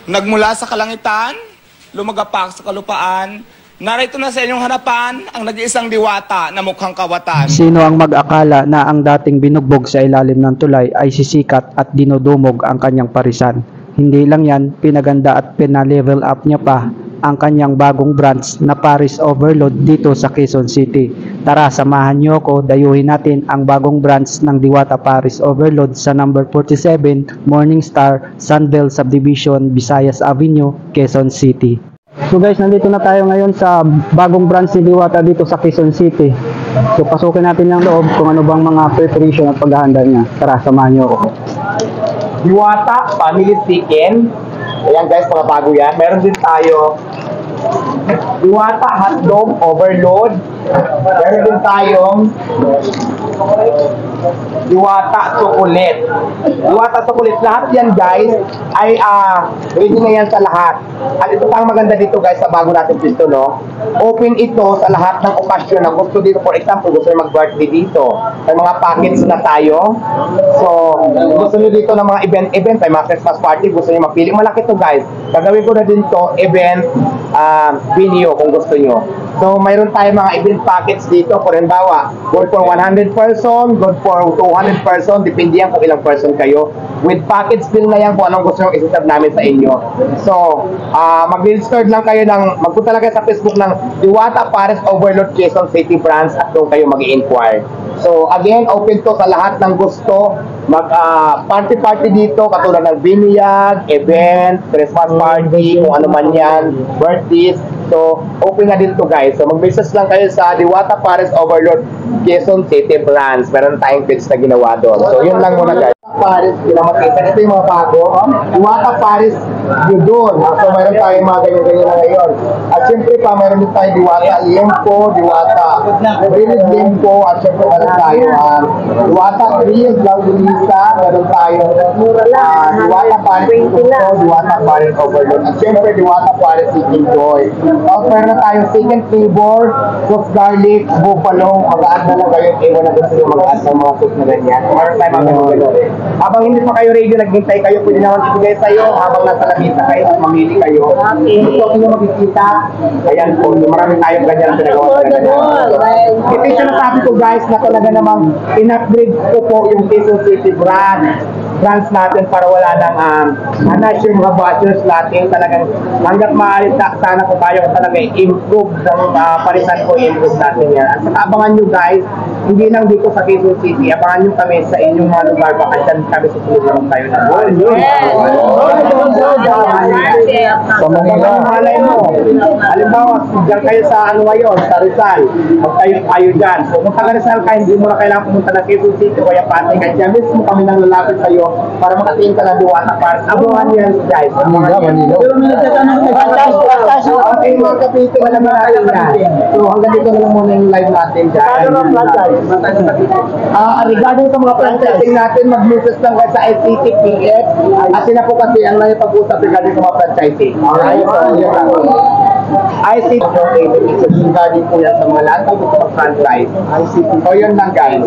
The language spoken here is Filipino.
Nagmula sa kalangitan, lumagapak sa kalupaan, narito na sa inyong harapan ang nag-iisang diwata na mukhang kawatan. Sino ang mag-akala na ang dating binugbog sa ilalim ng tulay ay sisikat at dinudumog ang kanyang parisan? Hindi lang yan, pinaganda at pinalevel up niya pa ang kanyang bagong branch na Paris Overload dito sa Quezon City. Tara, samahan niyo ako, dayuhin natin ang bagong branch ng Diwata Paris Overload sa number 47 Morning Star, Sunbelt Subdivision, Visayas Avenue, Quezon City. So guys, nandito na tayo ngayon sa bagong branch ni Diwata dito sa Quezon City. So pasukin natin yung loob kung ano bang mga preparation at paghahanda niya. Tara, samahan niyo ako. Diwata Family Chicken. Ayan guys, mga bago yan. Meron din tayo Diwata Hotdog Overload. Meron din tayong Diwata Chocolate. Diwata Chocolate. Lahat yan guys ay ready na yan sa lahat. At ito pang maganda dito guys sa bago natin pisto, no? Open ito sa lahat ng okasyon na gusto dito. For example, gusto nyo mag-birthday dito. May mga packets na tayo. So, gusto nyo dito ng mga event, may mga Christmas party, gusto nyo mapili. Malaki to guys. Gagawin ko na din to event video kung gusto nyo. So, mayroon tayong mga event packets dito. For halimbawa, good for 100 person, good for 200 person, depende yan kung ilang person kayo. With packets din na yan kung anong gusto nyo isi-serve namin sa inyo. So, mag-register lang kayo magpunta lang kayo sa Facebook ng Diwata Paris Overload Quezon City Branch at doon kayo mag-i-inquire. So, again, open to sa lahat ng gusto. Party-party dito, katulad ng binyag, event, Christmas party, kung ano man yan, birthdays. So, open na dito guys. So, mag-message lang kayo sa Diwata Paris Overload Quezon City Branch. Meron tayong page na ginawa doon. So, yun lang muna guys. Paris, pinamakitan. Ito yung mga bago. Diwata Paris Yudon. So, meron tayong mga ganyan-ganyan na ngayon. At syempre pa, meron din tayong Diwata Lempo, Diwata Rilis Lempo, at syempre meron tayo Diwata Rilis Langulisa, meron tayo Diwata Paris Yudon, Diwata Paris Overload. At syempre, Diwata Paris Chicken Joy. Tapos meron na tayong chicken flavor, sauce garlic, buffalo, mag-add na lang kayo kung na gusto nyo mag-add ng mga sauce na ganyan. Meron tayo mga ganyan. Habang hindi pa kayo ready, naghintay kayo, pwede naman ibigay sa'yo. Habang nasa labita kayo, mamili kayo. Gusto nyo makikita. Ayan po, marami tayong ganyan ang pinagawa sa ganyan. Ito yung sinasabi ko guys, na talaga namang in-upgrade ko po yung Quezon City branch natin para wala nang hanas yung mga butchers natin. Talagang hanggang maaari sana kung tayo talaga i-improve ng parisan ko, i-improve natin yan. At saka abangan nyo guys, hindi lang dito sa Quezon City, abangan nyo kami sa inyong mga lugar, baka dyan kami susunod lang tayo na doon. So mga malay mo, halimbawa, dyan kayo sa ano ngayon, sa Rizal, tayo dyan. So kung taga Rizal ka, hindi mo na kailangan pumunta ng Quezon City o kaya Pasay ka dyan, mismo kami nang lalapit sa'yo para makatingin ka ng Diwata Paris. Abangan yan guys. Pero may nagtatanong okay, mga kapito, alam na natin yan. So hanggang dito na lang muna yung live natin dyan. Regarding sa mga franchising natin, mag-message lang kayo sa ICT PX at sila po kasi ang lang yung pag-usap regarding sa mga franchising. Alright, so yun lang. ICT regarding po yan sa mga lahat ng gusto mag-franchise. So yun lang guys.